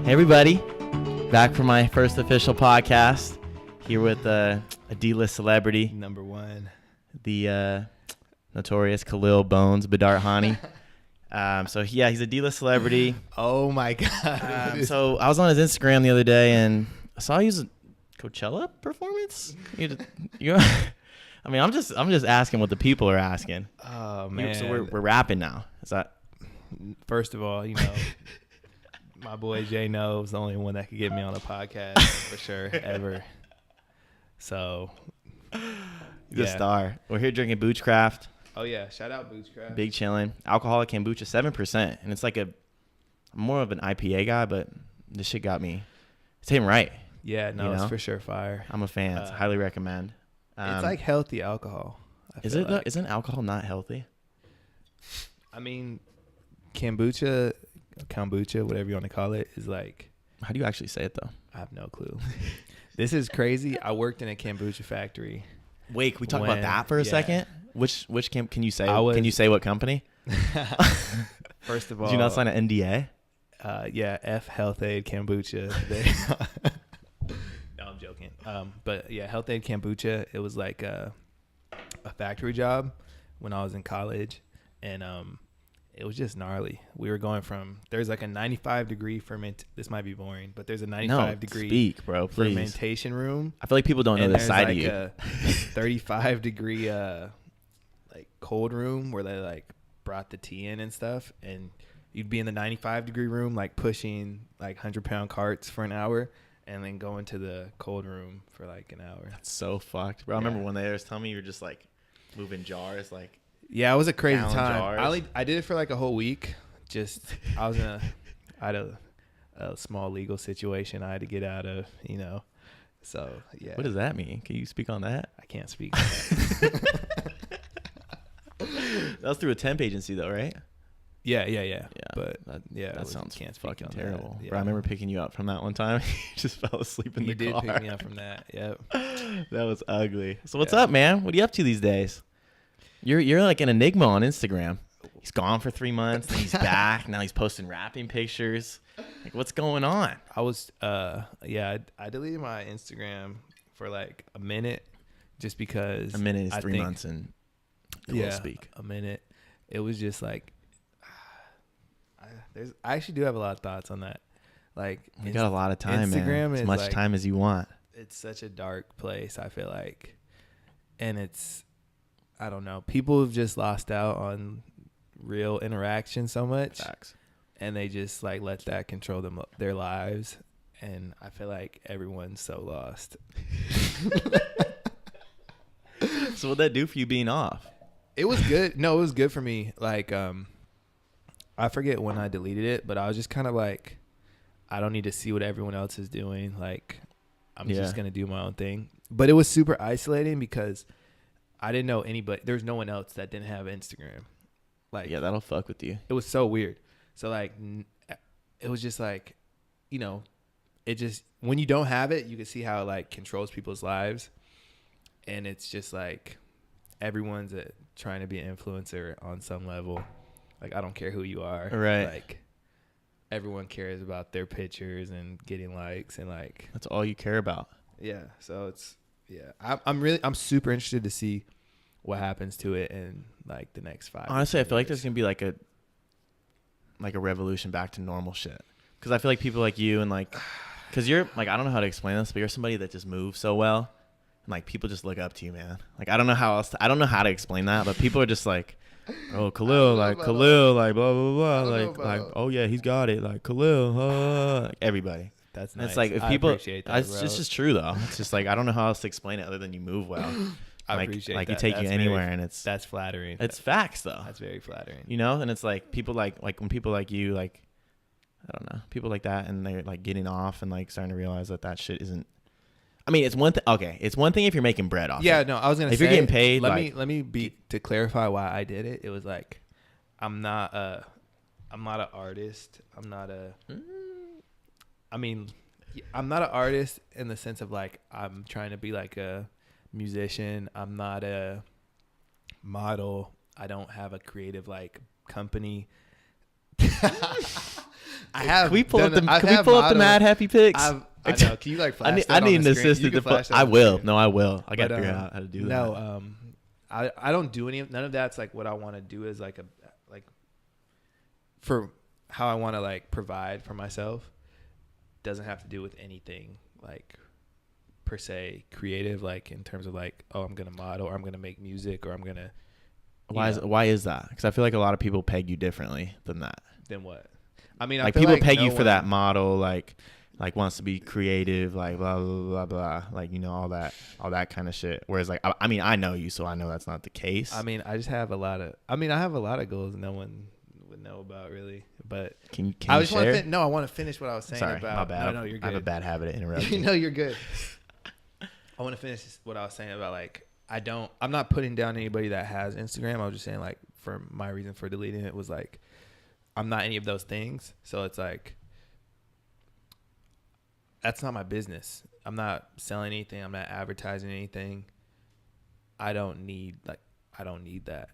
Hey everybody, back for my first official podcast. Here with a D-list celebrity, Number one, the notorious Khalil Bones Bedart Ghani. He's a D-list celebrity. Oh my god! So I was on his Instagram the other day and I saw he was a Coachella performance. I mean, I'm just asking what the people are asking. Oh man! So we're rapping now. Is that? First of all, my boy Jay knows the only one that could get me on a podcast for sure ever. So he's a star. We're here drinking Boochcraft. Oh yeah, shout out Boochcraft. Big chillin'. Alcoholic kombucha, 7%, and it's like I'm more of an IPA guy, but this shit got me. It's hitting right. Yeah, no, it's for sure fire. I'm a fan. Highly recommend. It's like healthy alcohol. Is it? Like. Isn't alcohol not healthy? I mean, kombucha, whatever you want to call it, is like. How do you actually say it though? I have no clue. This is crazy. I worked in a kombucha factory. Wait, can we talk about that for a second? Which can you say? Can you say what company? First of all, did you not sign an NDA? Yeah, F Health Aid Kombucha. No, I'm joking. But yeah, Health Aid Kombucha. It was like a factory job when I was in college, and it was just gnarly. We were going from there's like a 95-degree ferment. This might be boring, but there's a 95-degree fermentation room. I feel like people don't know this side of you. A 35-degree like cold room where they like brought the tea in and stuff, and you'd be in the 95-degree room like pushing like 100-pound carts for an hour, and then go into the cold room for like an hour. That's so fucked, bro. I remember when they was telling me you were just like moving jars, like. Yeah, it was a crazy time. I did it for like a whole week. I had a small legal situation I had to get out of, So yeah. What does that mean? Can you speak on that? I can't speak on that. That was through a temp agency though, right? Yeah. But that sounds fucking terrible. Yeah. Bro, I remember picking you up from that one time. You just fell asleep in the car. You did pick me up from that. Yep. That was ugly. So what's up, man? What are you up to these days? You're like an enigma on Instagram. He's gone for 3 months, then he's back. Now he's posting rapping pictures. Like, what's going on? I deleted my Instagram for like a minute, just because a minute is 3 months and speak. A minute. It was just like, I actually do have a lot of thoughts on that. Like, you got a lot of time, Instagram man. As much time as you want. It's such a dark place, I feel like, and it's. I don't know. People have just lost out on real interaction so much. Facts. And they just like let that control their lives. And I feel like everyone's so lost. So what'd that do for you being off? It was good. No, it was good for me. Like, I forget when I deleted it, but I was just kind of like, I don't need to see what everyone else is doing. Like, I'm just going to do my own thing. But it was super isolating because I didn't know anybody. There's no one else that didn't have Instagram. Like, yeah, that'll fuck with you. It was so weird. So like, it was just like, it just, when you don't have it, you can see how it like controls people's lives. And it's just like, everyone's trying to be an influencer on some level. Like, I don't care who you are. Right. Like, everyone cares about their pictures and getting likes and like. That's all you care about. Yeah. So it's. Yeah, I'm super interested to see what happens to it in like the next 5 years. Honestly, I feel like there's gonna be like a revolution back to normal shit. Because I feel like people like you and like, because you're like, I don't know how to explain this, but you're somebody that just moves so well, and like people just look up to you, man. Like I don't know how to explain that, but people are just like, oh Khalil, like blah blah blah, like oh yeah, he's got it, like Khalil, like everybody. That's nice. It's like if people, it's just true though. It's just like I don't know how else to explain it other than you move well. I appreciate that. You take you anywhere, and that's flattering. It's facts though. That's very flattering. And it's like people like when people like you, like I don't know, people like that, and they're like getting off and like starting to realize that shit isn't. I mean, it's one thing. Okay, it's one thing if you're making bread off. Yeah, no, I was gonna say if you're getting paid. Let me to clarify why I did it. It was like I'm not an artist. I'm not an artist in the sense of like I'm trying to be like a musician. I'm not a model. I don't have a creative like company. I have. Can we pull up the Mad Happy pics? I know. Can you like flash I that need on an the screen? assistant You to can flash put. that I on the will. screen. No, I will. I got to But, figure out how to do that. No, I don't do any. None of that's like what I want to do is like for how I want to like provide for myself. Doesn't have to do with anything like per se creative, like in terms of like, oh, I'm gonna model or I'm gonna make music or I'm gonna. Why is that? Because I feel like a lot of people peg you differently than that. Then what? I mean, like people peg you for that model, like wants to be creative, like blah blah blah blah, like all that kind of shit. Whereas like I mean, I know you, so I know that's not the case. I mean, I just have a lot of. I mean, I have a lot of goals no one would know about really. But can I you just share? I want to finish what I was saying. Sorry, about. my bad. No, you're good. I have a bad habit of interrupting. No, you're good. I want to finish what I was saying about like I'm not putting down anybody that has Instagram. I was just saying like for my reason for deleting it was like I'm not any of those things. So it's like that's not my business. I'm not selling anything. I'm not advertising anything. I don't need that.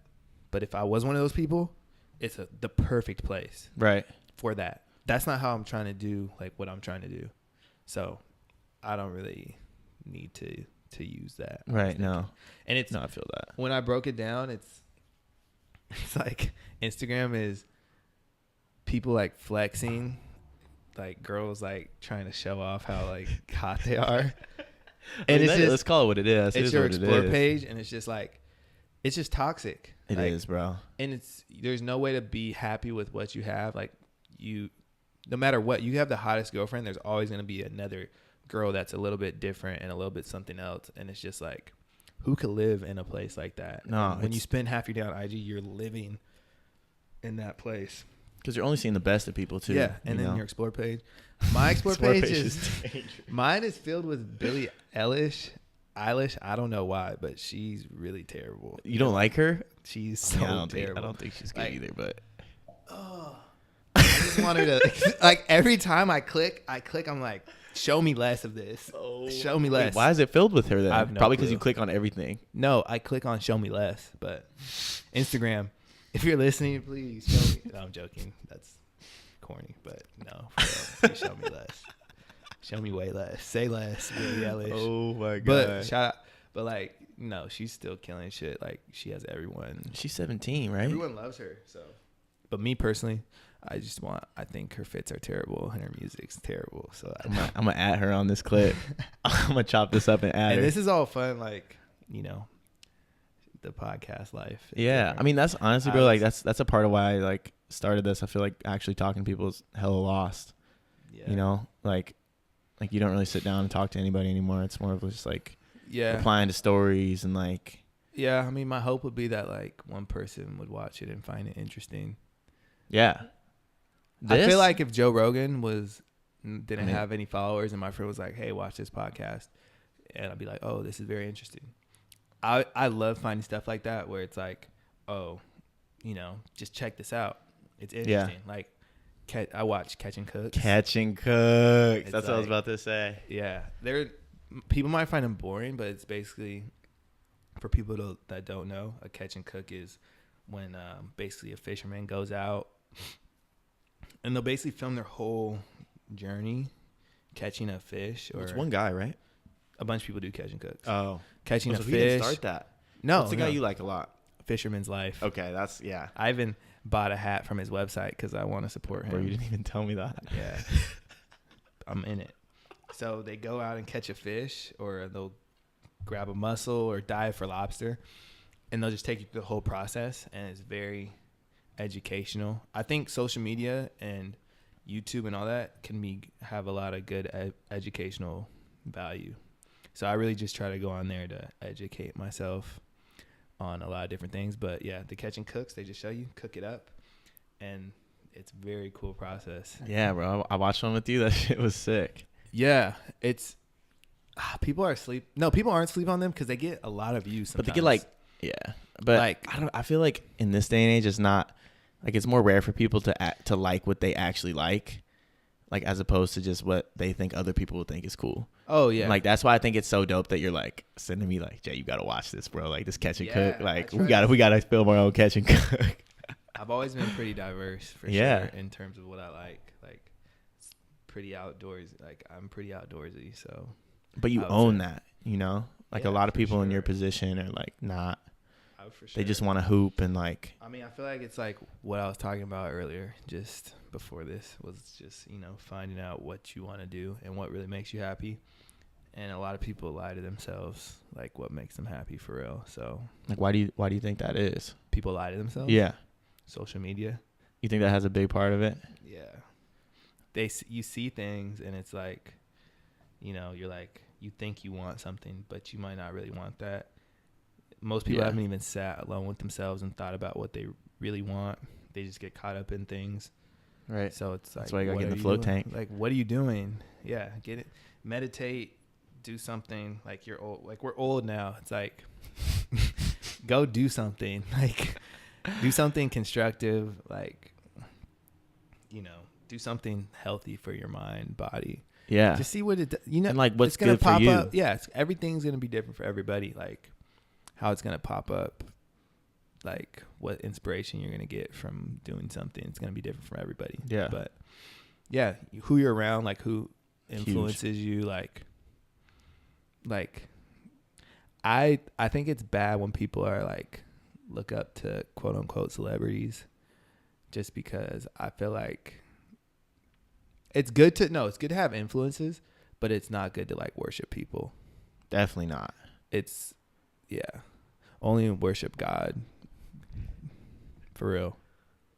But if I was one of those people, it's the perfect place right for that. That's not how I'm trying to do like what I'm trying to do. So I don't really need to use that. Right. No. And it's no, I feel that. When I broke it down, it's like Instagram is people like flexing, like girls like trying to show off how like hot they are. And it's just, let's call it what it is. It's your explore page, and it's just like it's just toxic. It is, bro. And there's no way to be happy with what you have. Like no matter what, you have the hottest girlfriend, there's always going to be another girl that's a little bit different and a little bit something else. And it's just like, who could live in a place like that? No, when you spend half your day on IG, you're living in that place. Because you're only seeing the best of people too. Yeah, and then your explore page. My explore page is mine is filled with Billie Eilish. I don't know why, but she's really terrible. You don't like her? She's so terrible. I don't think she's good either, but I just want her to like every time I click, I'm like, show me less of this. Show me less. Wait, why is it filled with her then? I have no Probably because clue. you click on everything. No, I click on show me less, but Instagram, if you're listening, please show me. No, I'm joking. That's corny, but no, for real, please show me less. Show me way less. Say less. Billie Eilish. Oh my god. But shout out. But like, no, she's still killing shit. Like she has everyone. She's 17, right? Everyone loves her. So, but me personally, I think her fits are terrible and her music's terrible. So I'm gonna add her on this clip. I'm gonna chop this up and add her. And this is all fun, like the podcast life. Yeah, different. I mean that's honestly, bro. Like that's a part of why I like started this. I feel like actually talking to people is hella lost. Yeah. Like you don't really sit down and talk to anybody anymore. It's more of just like yeah, replying to stories and like. Yeah, I mean, my hope would be that like one person would watch it and find it interesting. Yeah. I feel like if Joe Rogan didn't have any followers and my friend was like, hey, watch this podcast, and I'd be like, oh, this is very interesting. I love finding stuff like that where it's like, oh, just check this out. It's interesting. Yeah. Like I watch Catching Cooks. That's what I was about to say. Yeah. People might find them boring, but it's basically, for people that don't know, a catch and cook is when basically a fisherman goes out and they'll basically film their whole journey catching a fish. Or it's one guy, right? A bunch of people do catch and cooks. Oh. Catching a fish. fish. You didn't start that. No. What's the guy you like a lot? Fisherman's Life. Okay, yeah. I even bought a hat from his website because I want to support him. Bro, you didn't even tell me that. Yeah. I'm in it. So they go out and catch a fish, or they'll grab a mussel or dive for lobster, and they'll just take you through the whole process, and it's very educational. I think social media and YouTube and all that can have a lot of good educational value. So I really just try to go on there to educate myself on a lot of different things. But yeah, the Catching Cooks, they just show you, cook it up, and it's a very cool process. Yeah, bro. I watched one with you. That shit was sick. Yeah, it's people are asleep. No, people aren't asleep on them because they get a lot of views sometimes. But they get but I feel like in this day and age, it's not like, it's more rare for people to like what they actually like as opposed to just what they think other people will think is cool. Oh yeah, and like that's why I think it's so dope that you're like sending me like, Jay, you gotta watch this, bro. Like this Catch and Cook. Like we gotta film our own Catch and Cook. I've always been pretty diverse for Yeah. sure in terms of what I like. Like, it's pretty outdoors. Like, I'm pretty outdoorsy, so. But you I would own say- that, you know? Like a Yeah, lot of for people in your sure. position are like not. For sure. They just want to hoop and like. I mean, I feel like it's like what I was talking about earlier, just before this, was just, finding out what you want to do and what really makes you happy. And a lot of people lie to themselves, like what makes them happy for real. So Like, why do you think that is? people lie to themselves. Yeah. Social media. You think that has a big part of it? Yeah. You see things and it's like, you're like, you think you want something, but you might not really want that. Most people haven't even sat alone with themselves and thought about what they really want. They just get caught up in things. Right. So it's like, that's why you gotta what get in are the float doing? tank. Like, what are you doing? Yeah, get it. Meditate. Do something. Like, you're old. Like, we're old now. It's like, go do something. Like, do something constructive. Like, do something healthy for your mind, body. Yeah. Just see what and like what's it's gonna good pop for you. up. Yeah, everything's gonna be different for everybody. Like, how it's gonna pop up. Like, what inspiration you're gonna get from doing something. It's gonna be different from everybody. Yeah. But yeah, who you're around, like who influences you, like I think it's bad when people are like look up to quote unquote celebrities, just because I feel like it's good to have influences, but it's not good to like worship people. Definitely not. It's only worship God. For real.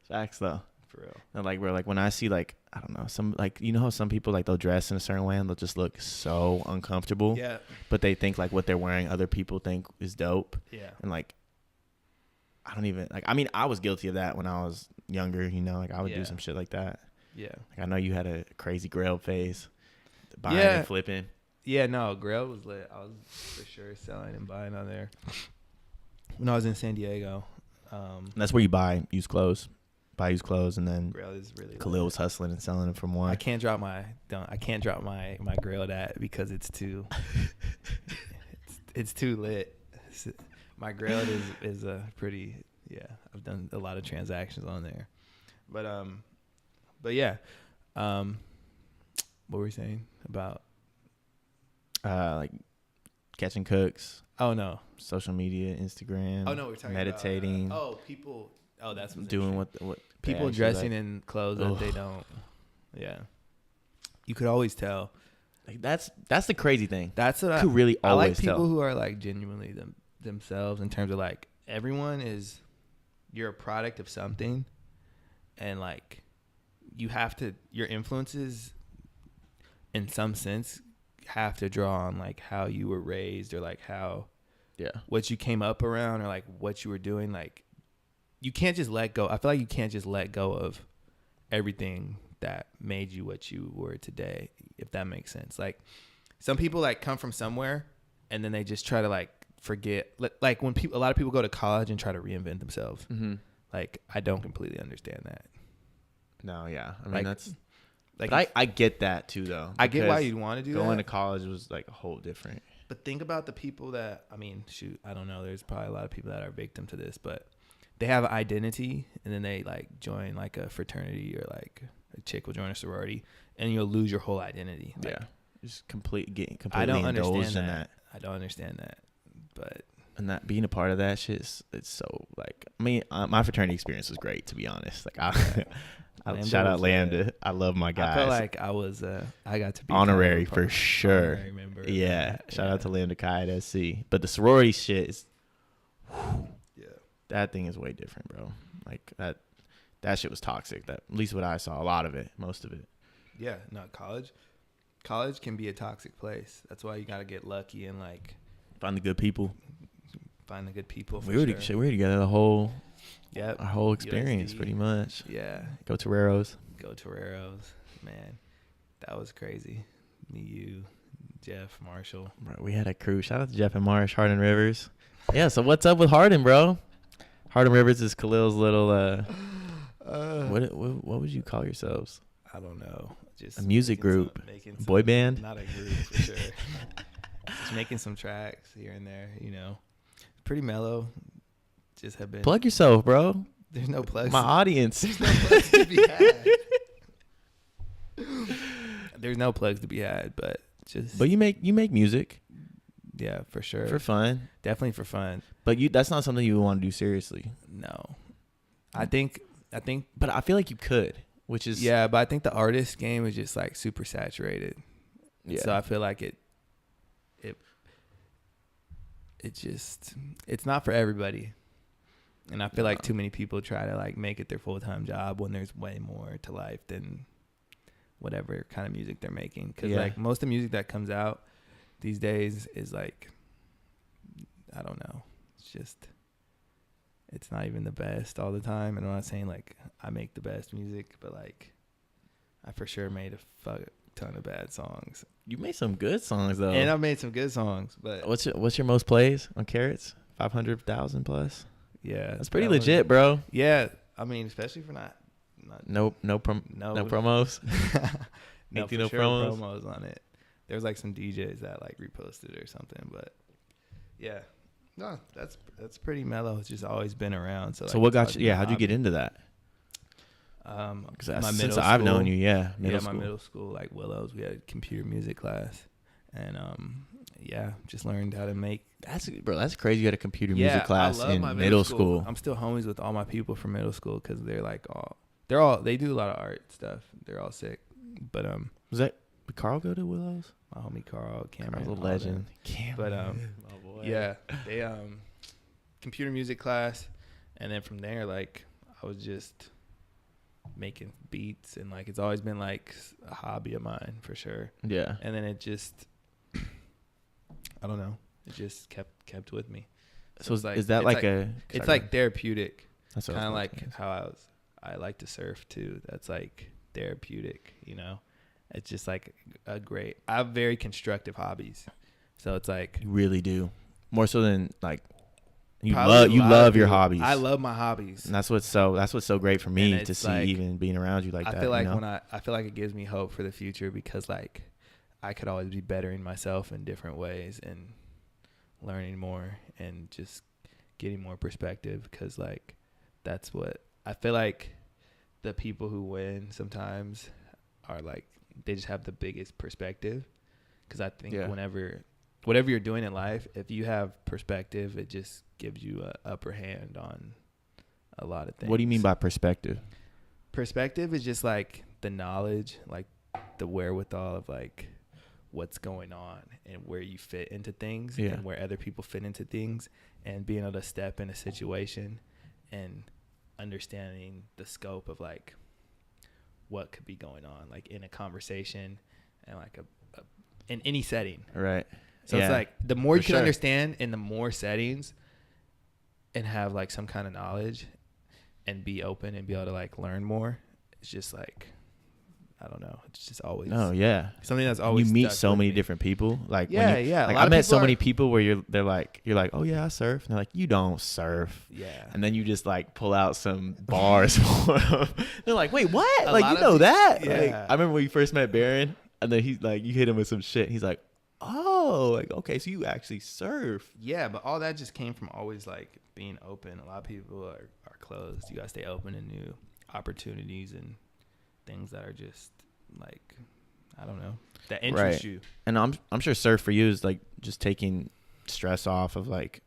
Facts though. For real. And like, bro, like when I see like, I don't know, some like, how some people like they'll dress in a certain way and they'll just look so uncomfortable. Yeah. But they think like what they're wearing, other people think is dope. Yeah. And like, I don't even like, I mean, I was guilty of that when I was younger, like I would do some shit like that. Yeah. Like I know you had a crazy Grail phase, buying and flipping. Yeah, no, Grail was lit. I was for sure selling and buying on there when I was in San Diego. And that's where you buy used clothes, and then Grail is really Khalil lit. was hustling and selling them for more. I can't drop my Grail at because it's too it's too lit. My Grail is a pretty I've done a lot of transactions on there, but yeah, what were we saying about like catching cooks, oh no social media, Instagram. oh no we're talking meditating. about, people that's what's doing what people they dressing like. in clothes that they don't. Yeah, you could always tell. Like that's the crazy thing. That's what I could really I like always people tell. who are like genuinely themselves in terms of like you're a product of something, and like you have to, your influences in some sense have to draw on like how you were raised, or like how what you came up around, or like what you were doing. Like, you can't just let go. I feel like you can't just let go of everything that made you what you were today, if that makes sense. Like, some people like come from somewhere and then they just try to like forget. Like when a lot of people go to college and try to reinvent themselves. Mm-hmm. Like, I don't completely understand that. No, yeah. I mean, Like, that's like, but I get that too, though. I get why you'd want to do going that. to college was like a whole different. But think about the people that, I mean, shoot, I don't know. There's probably a lot of people that are victim to this, but they have an identity and then they like join like a fraternity, or like a chick will join a sorority, and you'll lose your whole identity. Like, Just getting completely I don't indulged understand in that. I don't understand that. But and that being a part of that shit it's so like, I mean, my fraternity experience was great, to be honest. Like I shout out Lambda. I love my guys. I felt like I got to be honorary for sure. Honorary member. Yeah. Shout out to Lambda Chi at SC. But the sorority shit is, that thing is way different, bro. Like that shit was toxic. That, at least what I saw, a lot of it, most of it. Yeah, not college. College can be a toxic place. That's why you gotta get lucky and like Find the good people. find the good people. We were together the whole Yep. our whole experience, USD. pretty much. Yeah. Go Toreros. Go Toreros. Man, that was crazy. Me, you, Jeff, Marshall. Bro, we had a crew. Shout out to Jeff and Marsh, Hardin Rivers. Yeah, so what's up with Hardin, bro? Hardin Rivers is Khalil's little what would you call yourselves? I don't know. Just A music group. Boy band? Not a group for sure. Just making some tracks here and there, Pretty mellow. Just have been Plug yourself, bro. There's no plugs. My audience. There's no plugs to be had. There's no plugs to be had, but just. But you make music. Yeah, for sure. For fun. Definitely for fun. But that's not something you would want to do seriously. No. I think. But I feel like you could, which is. Yeah, but I think the artist game is just like super saturated. Yeah. So I feel like it's not for everybody. And I feel like too many people try to like make it their full-time job when there's way more to life than whatever kind of music they're making. Because like most of the music that comes out these days is like, I don't know. It's not even the best all the time. And I'm not saying like I make the best music, but like I for sure made a fuck ton of bad songs. You made some good songs though. And I've made some good songs, but what's your most plays on Carrots? 500,000 plus. Yeah, that's pretty legit, bro. Yeah, I mean, especially for not no promos. no promos on it. There's like some DJs that like reposted or something, but yeah, no, that's pretty mellow. It's just always been around. So what got you? Yeah, how'd you get into that? Since I've known you, my middle school, like Willows, we had computer music class, and just learned how to make. That's crazy. You had a computer music class in middle school. I'm still homies with all my people from middle school because they're like they do a lot of art stuff. They're all sick, but did Carl go to Willows? My homie Carl, Cameron, Carl's a legend. But yeah, they computer music class, and then from there, like I was just making beats, and like it's always been like a hobby of mine for sure. Yeah. And then it just, I don't know, it just kept with me. So it's like, is that like it's like therapeutic. That's kind of like how I like to surf too. That's like therapeutic, you know. It's just like I have very constructive hobbies, so it's like you really do more so than like you love your hobbies. I love my hobbies, and that's what's so great for me to see, like, even being around you like that. I feel like I feel like it gives me hope for the future because like I could always be bettering myself in different ways and learning more and just getting more perspective because like that's what I feel like the people who win sometimes are like they just have the biggest perspective because I think whatever you're doing in life, if you have perspective, it just gives you an upper hand on a lot of things. What do you mean by perspective? Perspective is just like the knowledge, like the wherewithal of like what's going on and where you fit into things and where other people fit into things and being able to step in a situation and understanding the scope of like what could be going on like in a conversation and like in any setting. Right. So it's like the more you can understand in the more settings and have like some kind of knowledge and be open and be able to like learn more, it's just like, I don't know. It's just always something that's always you meet so many different people. Like like I met so many people where you're like, oh yeah, I surf, and they're like, you don't surf. Yeah. And then you just like pull out some bars for them. They're like, wait, what? Like you know that? Yeah. Like, I remember when you first met Baron, and then he's like, you hit him with some shit. He's like, oh, like okay, so you actually surf. Yeah, but all that just came from always like being open. A lot of people are closed. You gotta stay open to new opportunities and things that are just like, I don't know, that interest you. And I'm sure surf for you is like just taking stress off of like,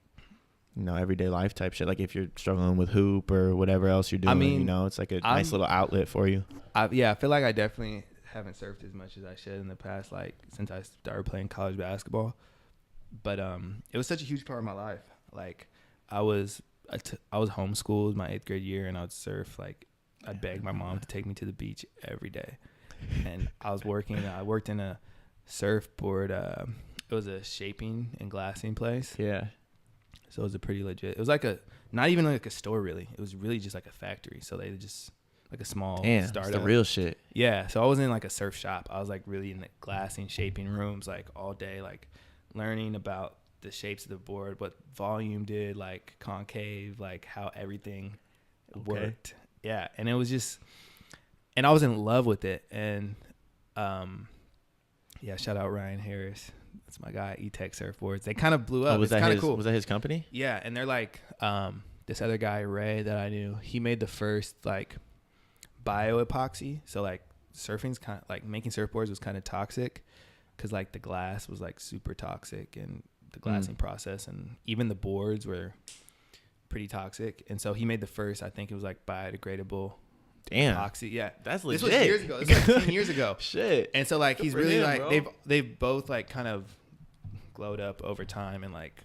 you know, everyday life type shit. Like if you're struggling with hoop or whatever else you're doing, I mean, you know, it's like a nice little outlet for you. I feel like I definitely haven't surfed as much as I should in the past, like since I started playing college basketball. But it was such a huge part of my life. Like I was homeschooled my 8th grade year, and I would surf. Like I'd beg my mom to take me to the beach every day. And I worked in a surfboard. It was a shaping and glassing place. Yeah. So it was a pretty legit. It was like not even like a store really. It was really just like a factory. So they just like a small startup. It's the real shit. Yeah. So I wasn't in like a surf shop. I was like really in the glassing, shaping rooms like all day, like learning about the shapes of the board, what volume did, like concave, like how everything worked. Yeah. And it was just, and I was in love with it. And shout out Ryan Harris. That's my guy, E-Tech Surfboards. They kind of blew up. Was that kind of cool? Was that his company? Yeah. And they're like this other guy, Ray, that I knew, he made the first like bio epoxy. So like surfing's kind of like making surfboards was kind of toxic because like the glass was like super toxic and the glassing process, and even the boards were pretty toxic. And so he made the first, I think it was like biodegradable epoxy. Yeah, that's legit. This was years ago. This was like 10 years ago. Shit. And so like Good he's for really him, like bro. they've both like kind of glowed up over time, and like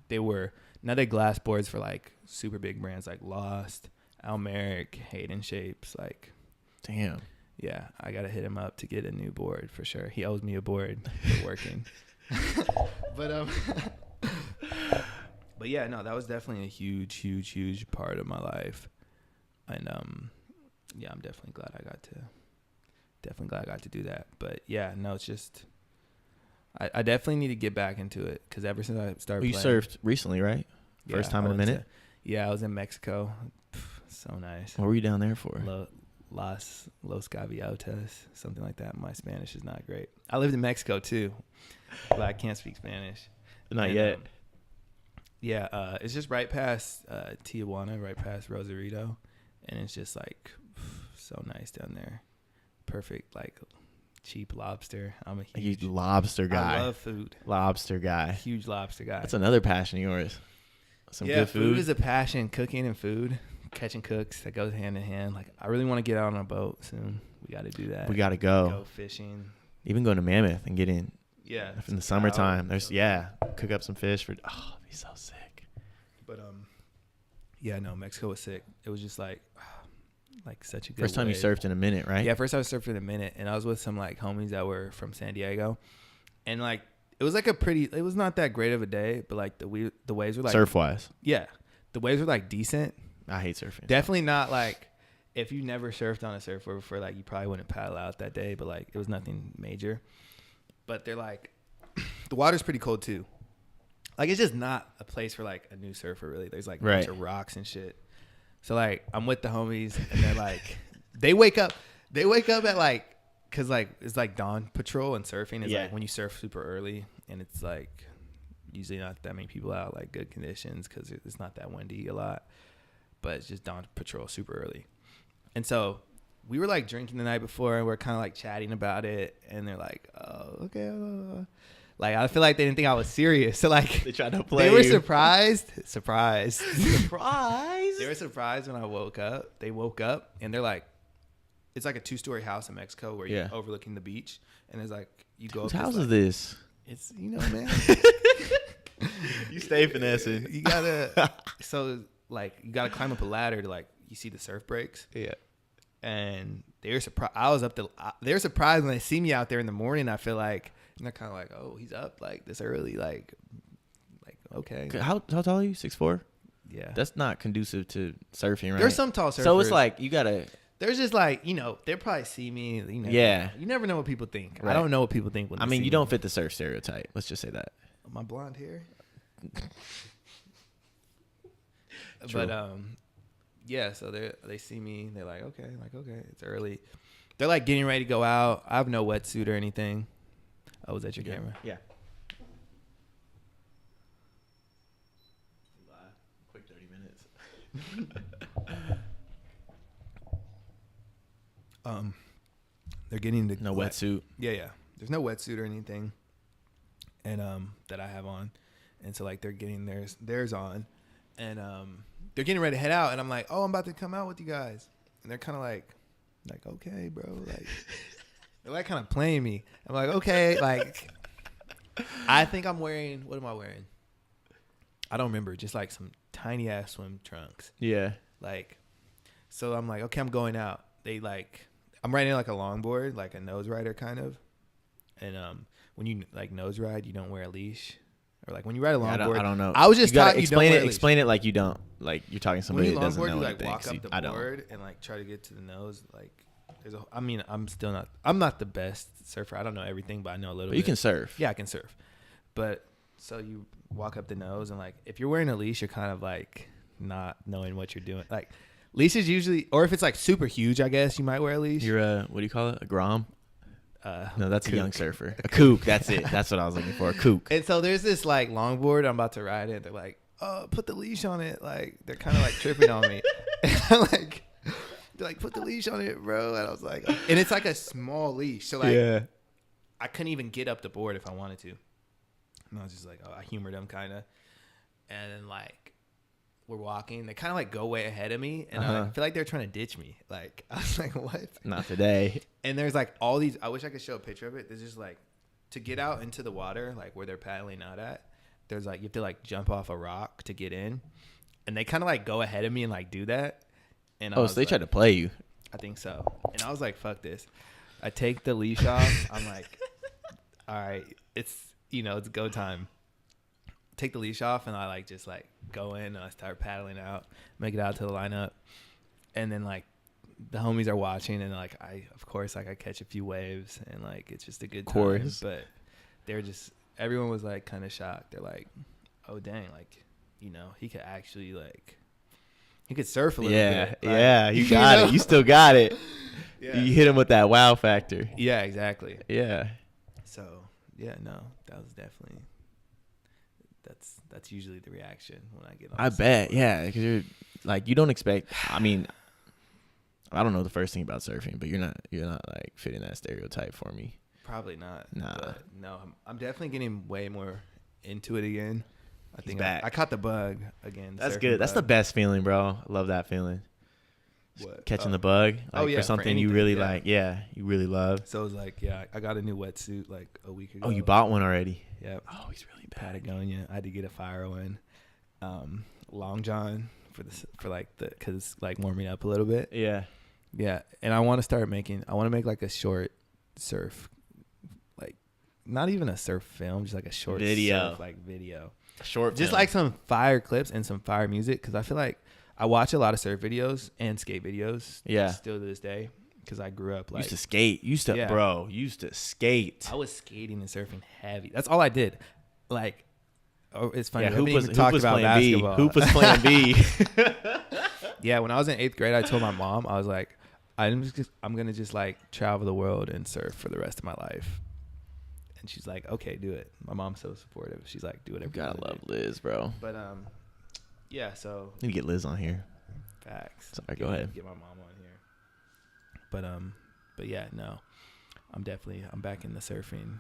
they were now they glass boards for like super big brands like Lost, Almeric, Hayden Shapes. Like, damn. yeah, I gotta hit him up to get a new board for sure. He owes me a board for working. But yeah, no, that was definitely a huge part of my life, and yeah, I'm definitely glad I got to do that. But yeah, no, it's just I definitely need to get back into it because ever since I started You playing, surfed recently, right? yeah, First time I in a went minute? yeah, I was in Mexico. So nice. What were you down there for? Los Gaviotas, something like that. My Spanish is not great. I lived in Mexico too, but I can't speak Spanish. Not yet. Yeah, it's just right past Tijuana, right past Rosarito, and it's just like so nice down there. Perfect, like cheap lobster. I'm a huge lobster guy. I love food. Lobster guy. Huge lobster guy. That's another passion of yours. Some yeah, good food. Food is a passion. Cooking and food, catching cooks, that goes hand in hand. Like I really want to get out on a boat soon. We got to do that. We got to go. Go fishing. Even go to Mammoth and get in. Yeah, In the summertime. There's cook up some fish for. Oh, it'd be so sick. But yeah, no, Mexico was sick. It was just like such a good First time you wave. surfed in a minute, right? Yeah, first I was surfing in a minute, and I was with some like homies that were from San Diego, and like it was like it was not that great of a day, but like the waves were like Surf wise. Yeah, the waves were like decent. I hate surfing. Definitely not like if you never surfed on a surfboard before, like you probably wouldn't paddle out that day, but like it was nothing major. But they're like the water's pretty cold too. Like it's just not a place for like a new surfer really. There's like a bunch of rocks and shit. So like I'm with the homies and they're like they wake up at like cause like it's like dawn patrol and surfing is like when you surf super early and it's like usually not that many people out, like good conditions because it's not that windy a lot, but it's just dawn patrol super early. And so we were like drinking the night before and we're kind of like chatting about it and they're like, oh, okay. Like I feel like they didn't think I was serious. So like they tried to play. They were you. surprised. Surprise. They were surprised when I woke up. They woke up and they're like, it's like a 2-story house in Mexico where you're overlooking the beach. And it's like, you go Whose up. house Like, is this? it's, you know, man. You stay finessing. You gotta, so like, you gotta climb up a ladder to like, you see the surf breaks. Yeah. And they were surprised. They were surprised when they see me out there in the morning. I feel like, and they're kind of like, oh, he's up like this early. Like, okay. How tall are you? 6'4"? Yeah. That's not conducive to surfing, right? There's some tall surfers. So it's like, you gotta. There's just like, you know, they'll probably see me. You know, Yeah. You never know what people think. Right. I don't know what people think when I they mean, see you me. don't fit the surf stereotype. Let's just say that. My blonde hair. True. But yeah. So they see me. They're like, okay, it's early. They're like getting ready to go out. I have no wetsuit or anything. Oh, was that your camera? Yeah. Quick 30 minutes. They're getting the No wetsuit. Yeah. There's no wetsuit or anything, and that I have on, and so like they're getting theirs on, and they're getting ready to head out, and I'm like, oh, I'm about to come out with you guys, and they're kind of like, okay, bro, like they're like kind of playing me. I'm like, okay, like I think I'm wearing, what am I wearing? I don't remember, just like some tiny ass swim trunks. Yeah. Like, so I'm like, okay, I'm going out. They like, I'm riding like a longboard, like a nose rider kind of. And when you like nose ride, you don't wear a leash. Or like when you ride a longboard, I don't know. I was just taught you don't wear a leash. Explain it like you don't. Like you're talking to somebody When you that doesn't longboard, know you like anything. walk So up you- the I don't. board and like try to get to the nose. Like, I mean, I'm not the best surfer. I don't know everything, but I know a little But bit. you can surf. Yeah, I can surf. But so you walk up the nose and like if you're wearing a leash, you're kind of like not knowing what you're doing. Like leashes usually, or if it's like super huge, I guess you might wear a leash. You're a, what do you call it? A grom? No, that's kook. a young surfer. A kook. That's it. That's what I was looking for. A kook. And so there's this like longboard I'm about to ride it. They're like, put the leash on it. Like, they're kind of like tripping on me. And I'm like, they're like, put the leash on it, bro. And I was like, and it's like a small leash. So like, I couldn't even get up the board if I wanted to. And I was just like, I humored them kind of. And then like, we're walking. They kind of like go way ahead of me. And I feel like they're trying to ditch me. Like, I was like, what? Not today. And there's like all these, I wish I could show a picture of it. There's just like, to get out into the water, like where they're paddling out at, there's like, you have to like jump off a rock to get in. And they kind of like go ahead of me and like do that. And so they tried to play you. I think so. And I was like, fuck this. I take the leash off. I'm like, all right, it's go time. Take the leash off and I like just like go in and I start paddling out, make it out to the lineup. And then like the homies are watching and like I catch a few waves and like it's just a good time. But they're just, everyone was like kind of shocked. They're like, oh dang, like, he could actually like, he could surf a little bit. Like, yeah, you got it. You still got it. Yeah. You hit him with that wow factor. Yeah, exactly. Yeah. So yeah, no, that was definitely, that's usually the reaction when I get on. I bet, yeah, because you're like, you don't expect. I mean, I don't know the first thing about surfing, but you're not like fitting that stereotype for me. Probably not. Nah. But no, I'm definitely getting way more into it again. I think back. I caught the bug again. That's good. That's the best feeling, bro. I love that feeling. What? Catching the bug, like for something you really like. Yeah, you really love. So it was like, yeah, I got a new wetsuit like a week ago. Oh, you bought one already? Yep. Oh, he's really bad. Patagonia. I had to get a fire one. Long John because like warming up a little bit. Yeah. Yeah, and I want to make like a short surf, like not even a surf film, just like a short video, surf, like video. Short just film. like some fire clips and some fire music, because I feel like I watch a lot of surf videos and skate videos. Yeah. Still to this day, because I grew up like used to skate. Used to skate. I was skating and surfing heavy. That's all I did. Like, it's funny. Yeah, Hoop was basketball. Hoop was playing B. Yeah, when I was in 8th grade, I told my mom, I was like, I'm gonna just like travel the world and surf for the rest of my life. And she's like, okay, do it. My mom's so supportive. She's like, do whatever. Gotta love Liz, bro. But yeah. So need to get Liz on here. Facts. Sorry, go ahead. Get my mom on here. But yeah, no, I'm back in the surfing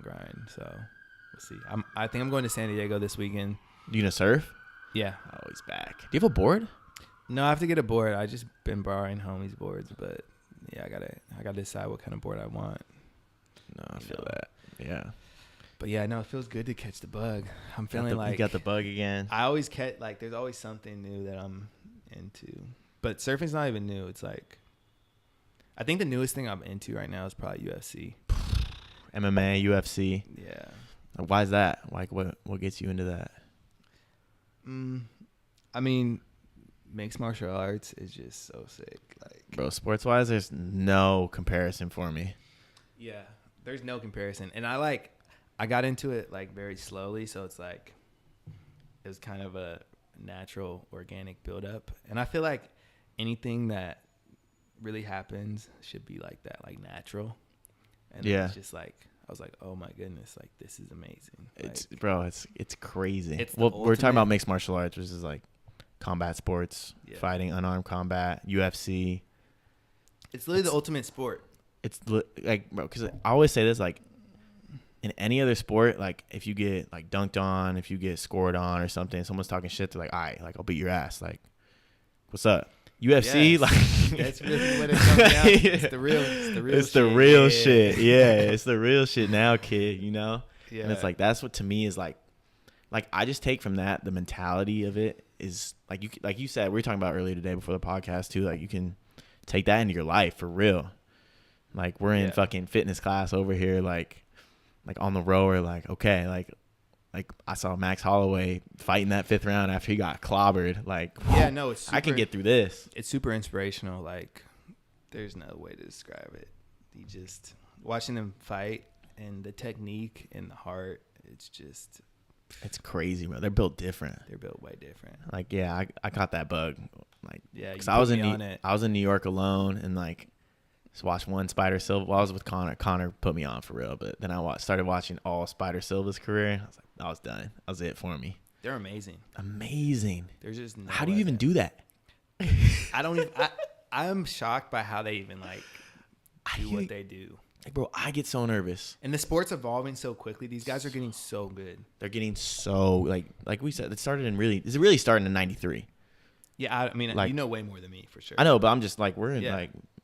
grind. So we'll see. I think I'm going to San Diego this weekend. You gonna surf? Yeah. Oh, he's back. Do you have a board? No, I have to get a board. I just been borrowing homies' boards, but yeah, I gotta decide what kind of board I want. No, I feel that. Yeah. But yeah, no, it feels good to catch the bug. I'm feeling like you got the bug again. I always catch, like, there's always something new that I'm into. But surfing's not even new. It's like, I think the newest thing I'm into right now is probably UFC. MMA, UFC. Yeah. Why is that? Like, what gets you into that? I mean, mixed martial arts is just so sick. Like, bro, sports wise, there's no comparison for me. Yeah, there's no comparison. And I got into it like very slowly, so it's like it was kind of a natural, organic buildup. And I feel like anything that really happens should be like that, like natural. And yeah, it's just like, I was like, oh my goodness, like this is amazing. It's like, bro, it's crazy. It's we're talking about mixed martial arts, which is like combat sports, fighting, unarmed combat, UFC. It's literally the ultimate sport. It's like, bro, because I always say this, like, in any other sport, like, if you get, like, dunked on, if you get scored on or something, someone's talking shit, they're like, all right, like, I'll beat your ass. Like, what's up? UFC, yes. like. That's really what it comes down to. It's the real shit. Yeah, it's the real shit now, kid, you know? Yeah. And it's like, that's what, to me, is like, I just take from that, the mentality of it is, like you said, we were talking about earlier today before the podcast, too, like, you can take that into your life for real. Like, we're in fucking fitness class over here, like on the rower, like, okay, like I saw Max Holloway fighting that 5th round after he got clobbered. Like, yeah, no, it's super, I can get through this. It's super inspirational. Like, there's no way to describe it. You just watching them fight and the technique and the heart. It's crazy, bro. They're built different. They're built way different. Like, yeah, I caught that bug. Like, yeah, because I was in New York alone and like. Just watched one Spider Silva. Well, I was with Connor. Connor put me on for real, but then I started watching all Spider Silva's career. I was like, I was done. That was it for me. They're amazing. Amazing. There's just no how do you even do that? I don't even. I'm shocked by how they even like do what they do. Like, bro, I get so nervous. And the sport's evolving so quickly. These guys are getting so good. They're getting so like we said. It started in Is it really starting in '93? Yeah, I mean, like, you know way more than me for sure. I know, but I'm just like we're in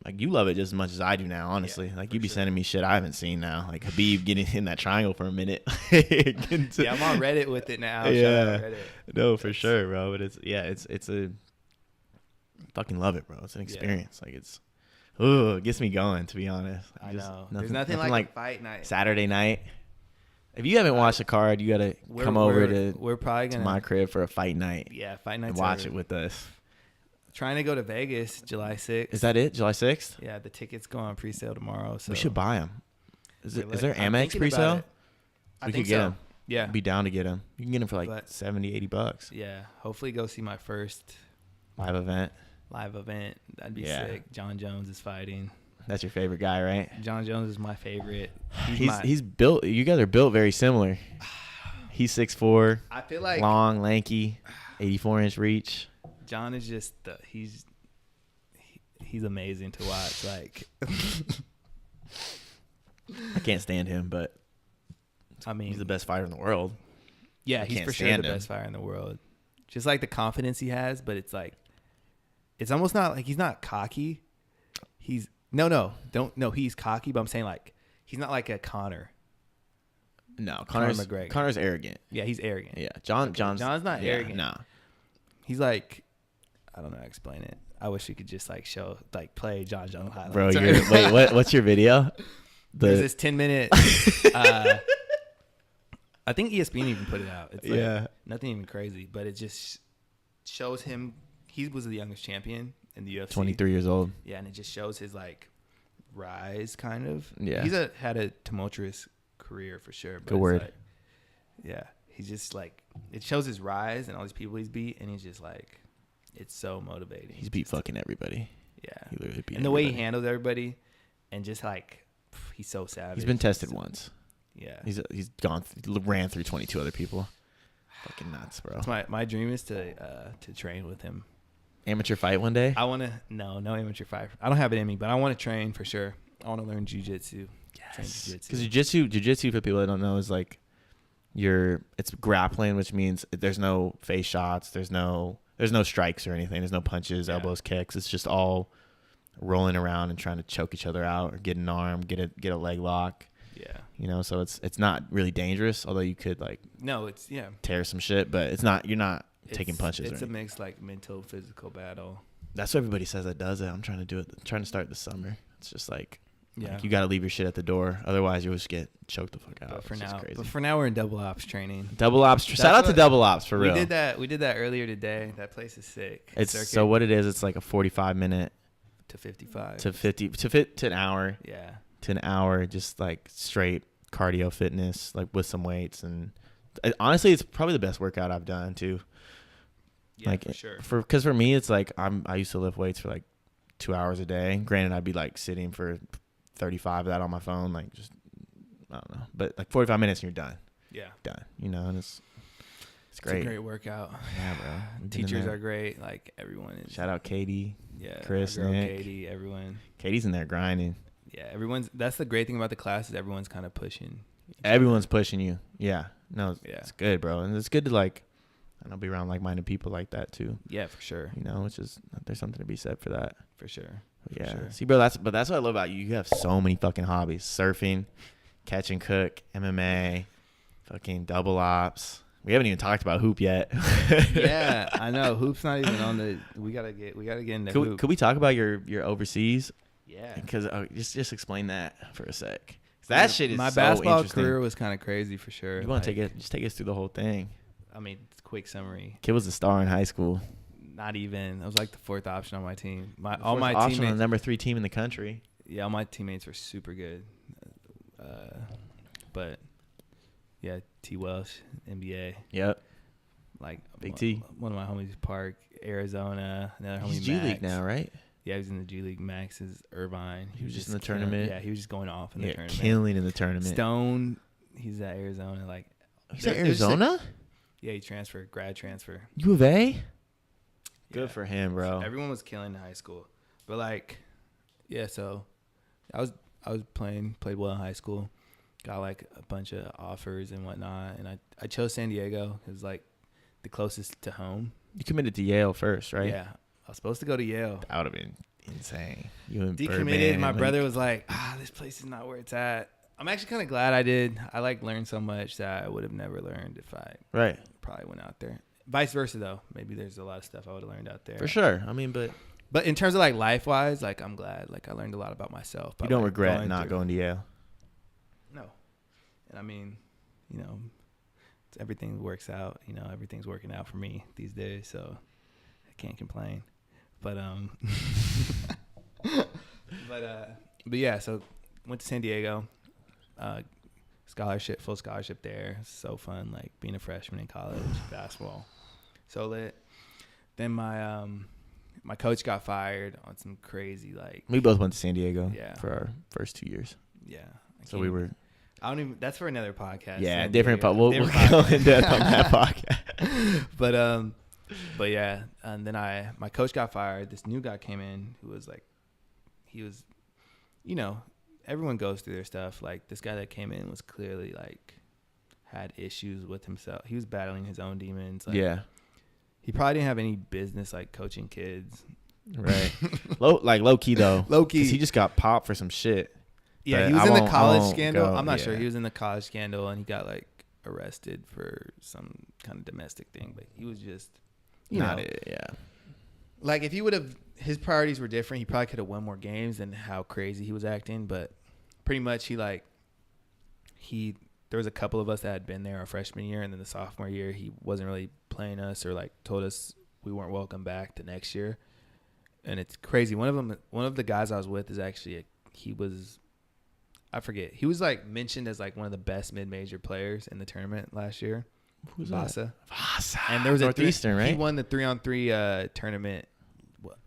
like you love it just as much as I do now. Honestly, Yeah, like you be sure. sending me shit I haven't seen now. Like Habib getting in that triangle for a minute. Yeah, I'm on Reddit with it now. Yeah, no, for sure, bro. But it's a fucking love it, bro. It's an experience. Like it's. Ooh, it gets me going, to be honest. I know. There's nothing like a fight night. Saturday night. If you haven't watched a card, you got to come over we're probably gonna, to my crib for a fight night. Yeah, fight night. Watch it with us. Trying to go to Vegas July 6th. Is that it? July 6th? Yeah, the tickets go on pre-sale tomorrow. So we should buy them. Is there Amex pre-sale? We could get them. Yeah. I'd be down to get them. You can get them for like $70, $80. Yeah. Hopefully go see my first live event. That'd be sick. Jon Jones is fighting. That's your favorite guy, right? Jon Jones is my favorite. He's built. You guys are built very similar. He's 6'4". I feel like long, lanky, 84-inch reach. Jon is just he's amazing to watch. Like I can't stand him, but I mean he's the best fighter in the world. Yeah, he's for sure the best fighter in the world. Just like the confidence he has, but it's like it's almost not like he's not cocky. He's he's cocky, but I'm saying like he's not like a Conor. No, McGregor. Conor's arrogant. Yeah, he's arrogant. Yeah, John's not arrogant. No. He's like, I don't know how to explain it. I wish we could just like play Jon Jones highlights. Bro, what's your video? There's this 10-minute. I think ESPN even put it out. It's like nothing even crazy, but it just shows him. He was the youngest champion in the UFC. 23 years old. Yeah, and it just shows his like rise, kind of. Yeah, he's had a tumultuous career for sure. But good word. Like, yeah, he's just like it shows his rise and all these people he's beat, and he's just like, it's so motivating. He's beat fucking everybody. Yeah, he literally beat. And the way he handles everybody, and just like he's so savage. He's been tested once. Yeah, he's ran through 22 other people. Fucking nuts, bro. My dream is to train with him. Amateur fight one day? I want to. No amateur fight. I don't have it in me, but I want to train for sure. I want to learn jiu-jitsu. Yes. Because jiu-jitsu for people that don't know is like it's grappling, which means there's no face shots, there's no strikes or anything, there's no punches, elbows, kicks. It's just all rolling around and trying to choke each other out or get an arm, get a leg lock. Yeah. So it's not really dangerous, although you could tear some shit, but it's not. You're not taking punches. It's a mixed like mental physical battle. That's what everybody says that does it. I'm trying to do it. I'm trying to start this summer. It's just like you got to leave your shit at the door, otherwise you just get choked the fuck out. But for now we're in double ops training. Double ops. Shout out to double ops for real. We did that earlier today. That place is sick. So what it is, it's like a 45-minute to 55 to 50 to an hour. Yeah. To an hour, just like straight cardio fitness, like with some weights, and honestly, it's probably the best workout I've done too. Yeah, like, for sure. Because for me, it's like I used to lift weights for like 2 hours a day. Granted, I'd be like sitting for 35 of that on my phone, like just I don't know, but like 45 minutes and you're done. Yeah, done. And it's great. It's a great workout. Yeah, bro. Teachers are great. Like everyone is. Shout out Katie. Yeah, Chris, Nick. Katie, everyone. Katie's in there grinding. Yeah, that's the great thing about the class is everyone's kind of pushing. Everyone's pushing you. Yeah. No, it's good, bro. And it's good to like, I don't know, be around like-minded people like that too. Yeah, for sure. Which is, there's something to be said for that. For sure. Yeah. Sure. See, bro, that's what I love about you. You have so many fucking hobbies. Surfing, catch and cook, MMA, fucking double ops. We haven't even talked about hoop yet. Yeah, I know. Hoop's not even on the. We gotta get into hoop. Could we talk about your overseas? Yeah. Because just explain that for a sec. That shit is my so basketball interesting. career was kind of crazy for sure. You want to take us through the whole thing? I mean, quick summary. Kid was a star in high school. Not even. I was like the fourth option on my team. All my teammates on the number 3 team in the country. Yeah, all my teammates were super good. But yeah, T. Welsh, NBA. Yep. Like Big T. One of my homies, Park, Arizona. Another homie, He's G League now, right? Yeah, he was in the G League. Max is Irvine. He was just in the tournament. Yeah, he was just going off in the tournament. Killing in the tournament. Stone, he's at Arizona. Like he's at Arizona. Yeah, he transferred, grad transfer. U of A? Good Yeah. for him, bro. So everyone was killing in high school. But like, yeah, so I was played well in high school. Got like a bunch of offers and whatnot, and I chose San Diego because like the closest to home. You committed to Yale first, right? Yeah, I was supposed to go to Yale. That would have been insane. You and Decommitted. Birdman, My like, brother was like, this place is not where it's at. I'm actually kind of glad I did. I like learned so much that I would have never learned if I right. probably went out there. Vice versa though. Maybe there's a lot of stuff I would have learned out there. For sure. I mean, But in terms of like life wise, like I'm glad. Like I learned a lot about myself. you don't like, regret not going to Yale. No. And I mean, you know, everything works out. You know, everything's working out for me these days, so I can't complain. But but yeah. So went to San Diego. Full scholarship there. So fun, like being a freshman in college basketball. So lit. Then my coach got fired on some crazy like. We both went to San Diego. Yeah. For our first 2 years. Yeah. So we were. I don't even. That's for another podcast. Yeah, different. We'll go in depth on that podcast. But yeah, and then my coach got fired. This new guy came in who was like, he was, you know, everyone goes through their stuff. Like this guy that came in was clearly like had issues with himself. He was battling his own demons. Like, yeah. He probably didn't have any business like coaching kids. Right. low key though. Low key. 'Cause he just got popped for some shit. Yeah, he was in the college scandal. I'm not sure. He was in the college scandal and he got like arrested for some kind of domestic thing. But he was just, you know, yeah. Like if he would have, his priorities were different. He probably could have won more games than how crazy he was acting. But pretty much there was a couple of us that had been there our freshman year, and then the sophomore year he wasn't really playing us or like told us we weren't welcome back the next year. And it's crazy. One of the guys I was with is actually he was like mentioned as like one of the best mid-major players in the tournament last year. Who's Vasa. Vasa. And there was Northeastern, right? He won the 3-on-3 tournament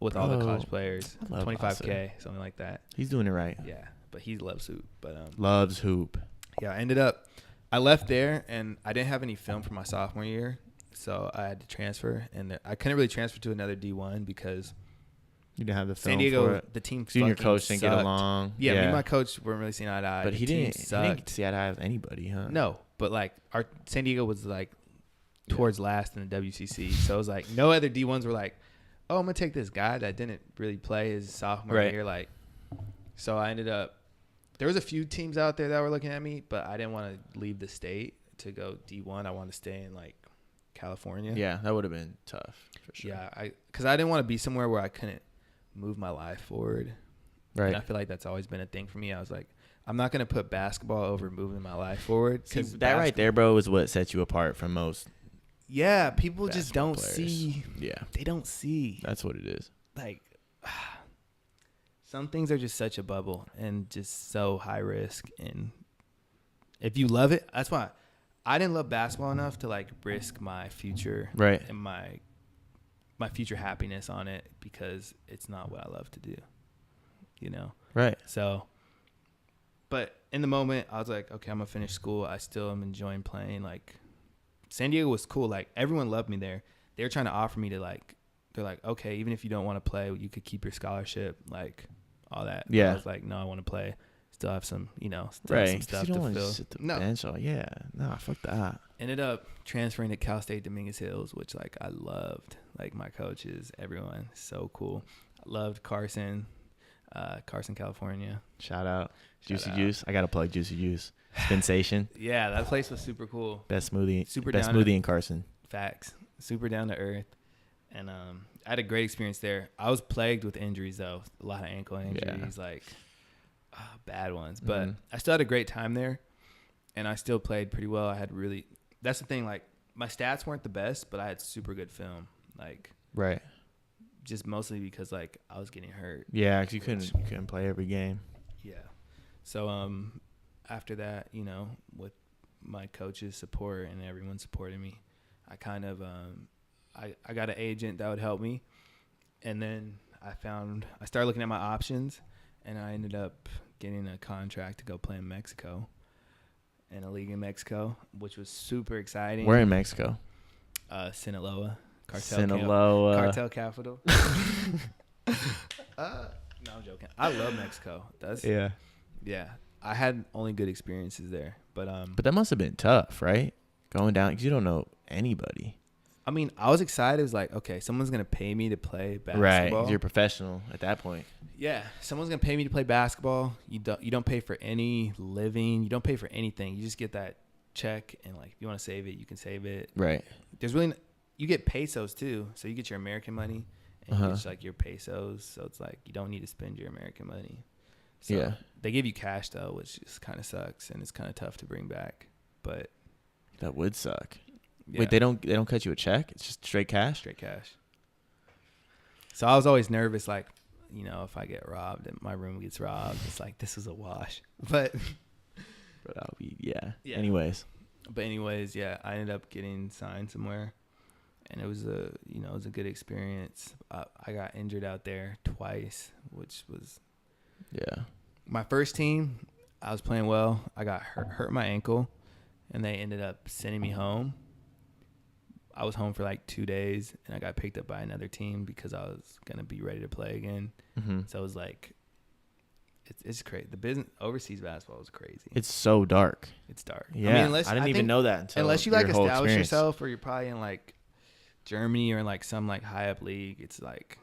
with all the college players. I love 25K, Vasa. something like that. He's doing it right. Yeah, but he loves hoop. But loves hoop. yeah, I left there and I didn't have any film for my sophomore year, so I had to transfer. And I couldn't really transfer to another D1 because you didn't have the film San Diego, for it. the team. You and your coach didn't get along. Yeah, me and my coach weren't really seeing eye to eye. But he didn't see eye to eye with anybody, huh? No, but like our San Diego was like towards last in the WCC, so it was like no other D1s were like, oh, I'm gonna take this guy that didn't really play his sophomore year, like. So I ended up. There was a few teams out there that were looking at me, but I didn't want to leave the state to go D1. I wanted to stay in like California. Yeah, that would have been tough for sure. Yeah, because I didn't want to be somewhere where I couldn't move my life forward. Right. And I feel like that's always been a thing for me. I was like, I'm not going to put basketball over moving my life forward. See, that right there, bro, is what sets you apart from most. Yeah, people just don't players. see. Yeah. They don't see. That's what it is. Like, some things are just such a bubble and just so high risk. And if you love it, that's why I didn't love basketball enough to like risk my future and my future happiness on it because it's not what I love to do, you know? Right. So, but in the moment I was like, okay, I'm gonna finish school. I still am enjoying playing. Like San Diego was cool. Like everyone loved me there. They were trying to offer me to like, they're like, okay, even if you don't want to play, you could keep your scholarship, like all that. Yeah. But I was like, no, I want to play. Still have some, have some stuff you don't to want fill. to sit the bench. Yeah. No, fuck that. Ended up transferring to Cal State Dominguez Hills, which like I loved. Like my coaches, everyone, so cool. I loved Carson, California. Shout out. Juicy Juice. I got to plug Juicy Juice. Sensation. Yeah, that place was super cool. Best smoothie. Super best smoothie in Carson. Facts. Super down to earth. And I had a great experience there. I was plagued with injuries though. A lot of ankle injuries, like bad ones. But I still had a great time there. And I still played pretty well. That's the thing, like my stats weren't the best, but I had super good film. Like just mostly because like I was getting hurt. Yeah, because you couldn't play every game. Yeah. So after that, with my coach's support and everyone supporting me, I kind of I got an agent that would help me, and then I started looking at my options, and I ended up getting a contract to go play in Mexico, in a league in Mexico, which was super exciting. Where in Mexico? Sinaloa. Sinaloa. Cartel capital. No, I'm joking. I love Mexico. Yeah. I had only good experiences there, but that must have been tough, right? Going down because you don't know anybody. I mean, I was excited. It was like, okay, someone's gonna pay me to play basketball. Right, 'cause you're a professional at that point. Yeah, someone's gonna pay me to play basketball. You don't pay for any living. You don't pay for anything. You just get that check, and like, if you want to save it, you can save it. Right. There's really you get pesos too, so you get your American money and you get like your pesos. So it's like you don't need to spend your American money. So yeah. They give you cash though, which just kind of sucks, and it's kind of tough to bring back. But that would suck. Yeah. Wait, they don't cut you a check? It's just straight cash? Straight cash. So I was always nervous, like, you know, if I get robbed and my room gets robbed, it's like, this is a wash. But that'll be, yeah. Anyways, yeah, I ended up getting signed somewhere, and it was a good experience. I got injured out there twice, which was my first team. I was playing well. I got hurt my ankle, and they ended up sending me home. I was home for like 2 days, and I got picked up by another team because I was gonna be ready to play again. So it was like, it's crazy. The business overseas basketball is crazy. It's so dark. It's dark. Yeah, I mean, I didn't even know that unless you like establish yourself, or you're probably in like Germany or in like some like high up league. It's like,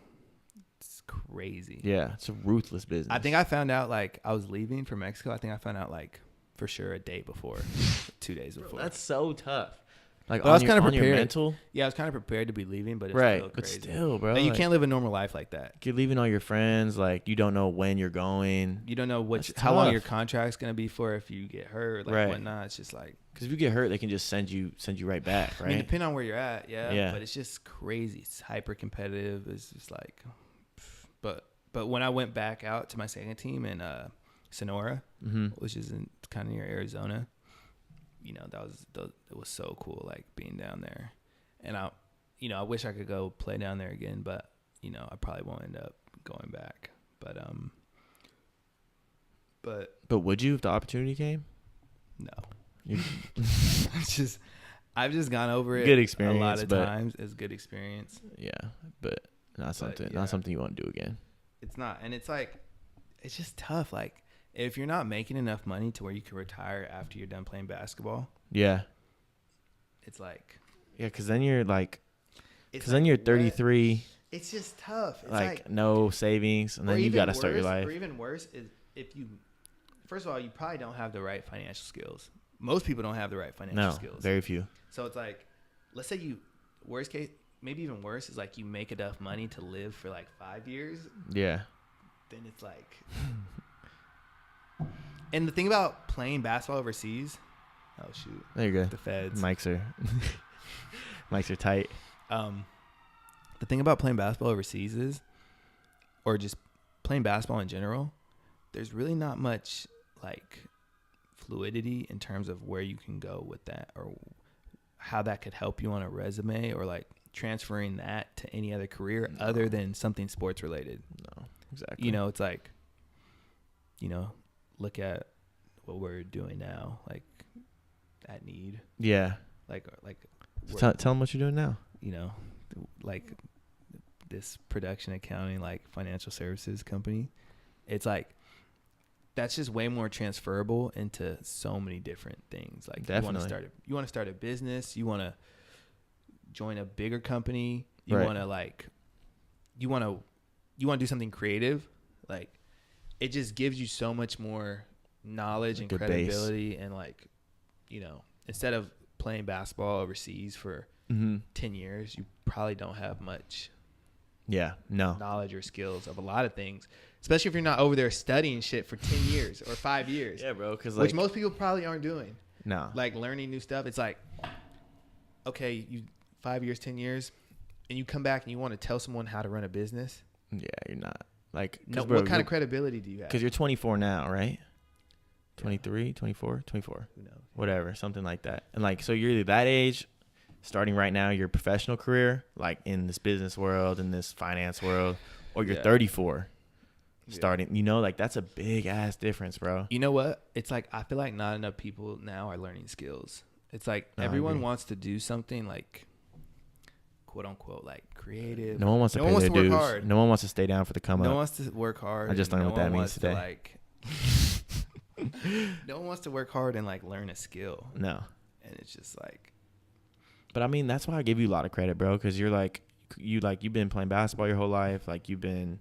it's crazy. Yeah, it's a ruthless business. I think I found out like I was leaving for Mexico. I think I found out like for sure a day before, 2 days before. Bro, that's so tough. Like, I was kind of prepared. Mental? Yeah, I was kind of prepared to be leaving, but it's right, still crazy. but still, bro, like, you can't live a normal life like that. You're leaving all your friends. Like, you don't know when you're going. You don't know how long your contract's gonna be for if you get hurt, like whatnot. It's just like, because if you get hurt, they can just send you right back, right? I mean, depending on where you're at, yeah. But it's just crazy. It's hyper competitive. It's just like, but when I went back out to my second team in Sonora, which is in kind of near Arizona. You know, it was so cool, like being down there, and I wish I could go play down there again, but you know, I probably won't end up going back. But would you if the opportunity came? No, I've just gone over it. Good experience, a lot of times. It's good experience. Yeah, but not something you want to do again. It's not, and it's like, it's just tough. Like, if you're not making enough money to where you can retire after you're done playing basketball, it's like, because then you're like, then you're 33. It's just tough. It's like no savings, and then you got to start your life. Or even worse is if you, first of all, you probably don't have the right financial skills. Most people don't have the right financial skills. Very few. So it's like, let's say worst case, maybe even worse is like you make enough money to live for like 5 years. Yeah. Then it's like. And the thing about playing basketball overseas, oh shoot, there you go. The feds. Mics are tight. The thing about playing basketball overseas is, or just playing basketball in general, there's really not much like fluidity in terms of where you can go with that, or how that could help you on a resume, or like transferring that to any other career other than something sports related. No, exactly. You know, it's like, you know, look at what we're doing now, like at Need. Yeah. Like tell them what you're doing now. You know, like this production accounting, like financial services company. It's like, that's just way more transferable into so many different things. Like, definitely. you want to start a business, you want to join a bigger company, you want to do something creative. Like, it just gives you so much more knowledge and credibility base. And like, you know, instead of playing basketball overseas for 10 years, you probably don't have much knowledge or skills of a lot of things, especially if you're not over there studying shit for 10 years or 5 years. Yeah, bro. Which most people probably aren't doing. No. Like learning new stuff. It's like, okay, you 5 years, 10 years, and you come back and you want to tell someone how to run a business. Yeah, you're not. Like, no, what kind of credibility do you have? Because you're 24 now, right? 23, 24, 24. Who knows? Whatever, something like that. And like, so you're either that age, starting right now your professional career, like in this business world, in this finance world, or you're 34, starting. You know, like that's a big ass difference, bro. You know what? It's like, I feel like not enough people now are learning skills. It's like everyone wants to do something like quote unquote like creative. No one wants to pay their dues. No one wants to stay down for the come No up. one wants to work hard. I just learned what that means today. No one wants to work hard and like learn a skill. No. And it's just like. But I mean, that's why I give you a lot of credit, bro, because you're like, you've been playing basketball your whole life. Like, you've been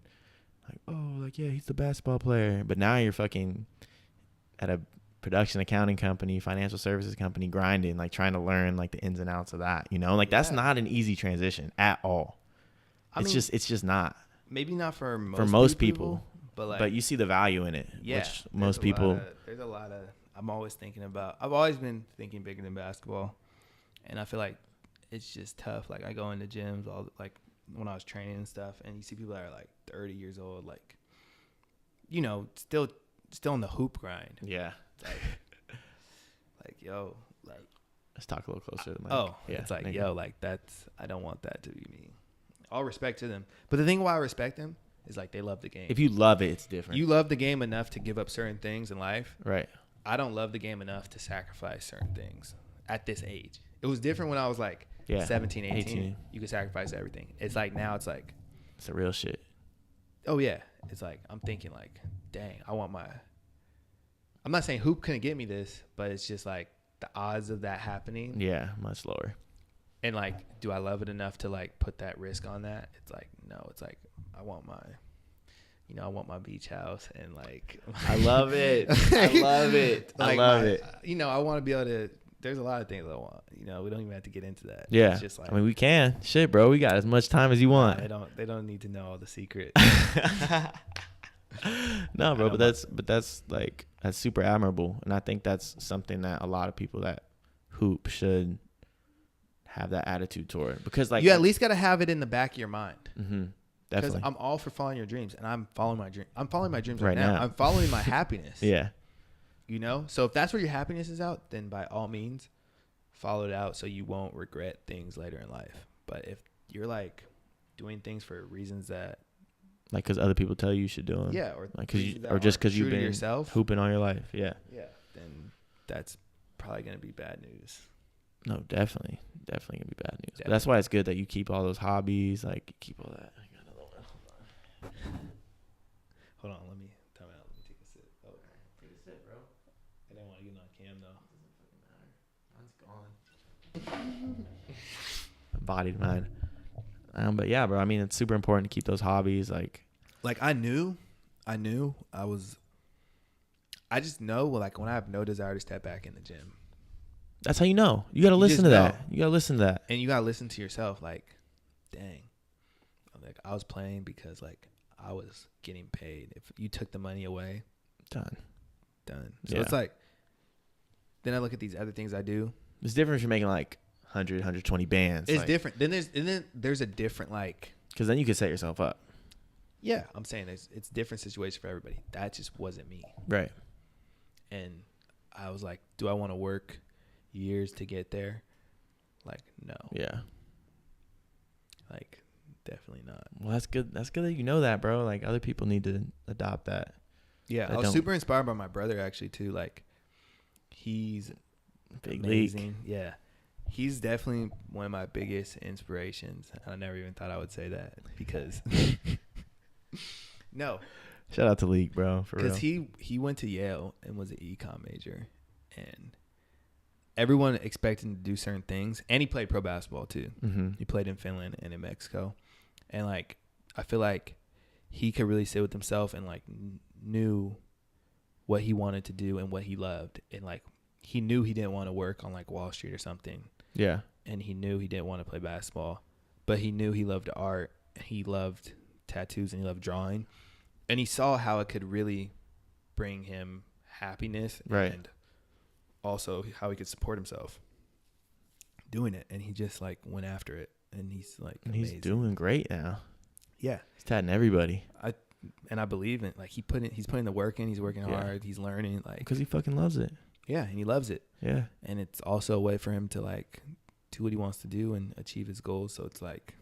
like, oh, like, yeah, he's the basketball player. But now you're fucking at a production accounting company, financial services company, grinding, like trying to learn like the ins and outs of that, you know? Like, that's not an easy transition at all. It's just not. Maybe not for most people. But you see the value in it. Yeah. Which most people. There's a lot of, I've always been thinking bigger than basketball. And I feel like it's just tough. Like, I go into gyms like when I was training and stuff, and you see people that are like 30 years old, like, you know, still in the hoop grind. Yeah. Like, yo, like. Let's talk a little closer to the mic. Oh, yeah. It's like, yo, like I don't want that to be me. All respect to them. But the thing why I respect them is like they love the game. If you love it, it's different. You love the game enough to give up certain things in life. Right. I don't love the game enough to sacrifice certain things at this age. It was different when I was like 17, 18. You could sacrifice everything. It's like now it's like. It's the real shit. Oh, yeah. It's like I'm thinking like, dang, I'm not saying hoop couldn't get me this, but it's just like the odds of that happening. Yeah, much lower. And like, do I love it enough to like put that risk on that? It's like, no, it's like I want my beach house and like. I love it. I love it. Like I love it. You know, I want to be able to. There's a lot of things I want. You know, we don't even have to get into that. Yeah. It's just like, I mean, we can. Shit, bro. We got as much time as you want. They don't need to know all the secret. No, bro, but that's super admirable, and I think that's something that a lot of people that hoop should have that attitude toward, because like you at least got to have it in the back of your mind. Mm-hmm, because definitely. I'm all for following your dreams, and I'm following my dream. I'm following my dreams right now. I'm following my happiness. Yeah. You know, so if that's where your happiness is out, then by all means, follow it out so you won't regret things later in life. But if you're like doing things for reasons that. Like, because other people tell you should do them. Yeah, or like just because you've been yourself, hooping all your life. Yeah. Yeah. Then that's probably gonna be bad news. No, definitely gonna be bad news. But that's why it's good that you keep all those hobbies, like keep all that. I got another one. Hold on, let me time out. Let me take a sip. Oh, take a sip, bro. I didn't want to get on cam though. Doesn't fucking matter. Mine's gone. Bodied mine. But yeah, bro. I mean, it's super important to keep those hobbies. Like I knew I just know, like, when I have no desire to step back in the gym. That's how you know. You got to listen to that. You got to listen to that. And you got to listen to yourself. Like, dang. Like, I was playing because, like, I was getting paid. If you took the money away. Done. So it's like, then I look at these other things I do. It's different if you're making, like, 100, 120 bands. It's like, different. Then there's a different, like. Because then you could set yourself up. Yeah, I'm saying it's different situation for everybody. That just wasn't me. Right. And I was like, do I want to work years to get there? Like, no. Yeah. Like, definitely not. Well, that's good. That's good that you know that, bro. Like, other people need to adopt that. Yeah, I was super inspired by my brother, actually, too. Like, he's big amazing. league. Yeah. He's definitely one of my biggest inspirations. I never even thought I would say that because no. Shout out to League, bro. For real. Because he went to Yale and was an econ major, and everyone expected him to do certain things. And he played pro basketball too. Mm-hmm. He played in Finland and in Mexico, and like I feel like he could really sit with himself and like knew what he wanted to do and what he loved, and like he knew he didn't want to work on like Wall Street or something. Yeah. And he knew he didn't want to play basketball, but he knew he loved art. He loved tattoos and he loved drawing. And he saw how it could really bring him happiness. Right. And also how he could support himself doing it. And he just like went after it. And he's like amazing. He's doing great now. Yeah. He's tatting everybody. I believe in like he's putting the work in. He's working hard. He's learning like because he fucking loves it. Yeah, and he loves it. Yeah. And it's also a way for him to like do what he wants to do and achieve his goals. So it's like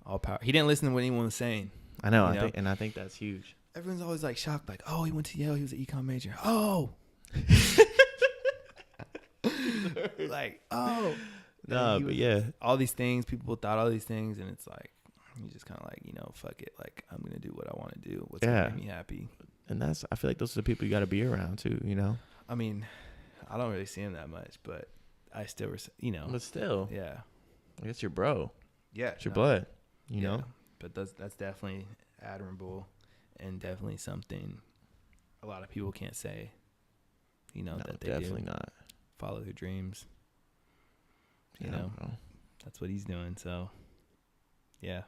all power. He didn't listen to what anyone was saying. I know. I think that's huge. Everyone's always like shocked, like, oh, he went to Yale. He was an econ major. Oh. Like, oh. No, but yeah. All these things, people thought all these things, and it's like, you just kind of like, fuck it. Like, I'm going to do what I want to do. What's going to make me happy. And I feel like those are the people you got to be around too, I mean, I don't really see him that much, but I still, But still. Yeah. I guess your bro. Yeah. It's your blood, you know? But that's definitely admirable and definitely something a lot of people can't say, No, that they definitely do. not. Follow their dreams. You Yeah, know, bro. that's what he's doing. So, yeah.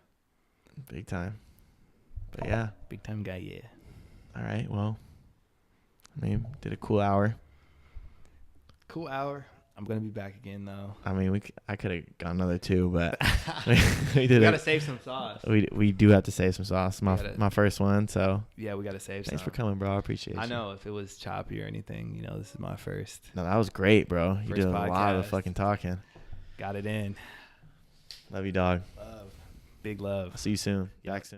Big time. But yeah. Big time guy, yeah. All right. Well, I mean, did a cool hour. Cool hour. I'm going to be back again, though. I mean, I could have gone another 2, but we did. We got to save some sauce. We do have to save some sauce. My first one, so. Yeah, we got to save some. Thanks for coming, bro. I appreciate you. I know. If it was choppy or anything, this is my first. No, that was great, bro. You did a podcast. lot of fucking talking. Got it in. Love you, dog. Love. Big love. I'll see you soon. Back soon.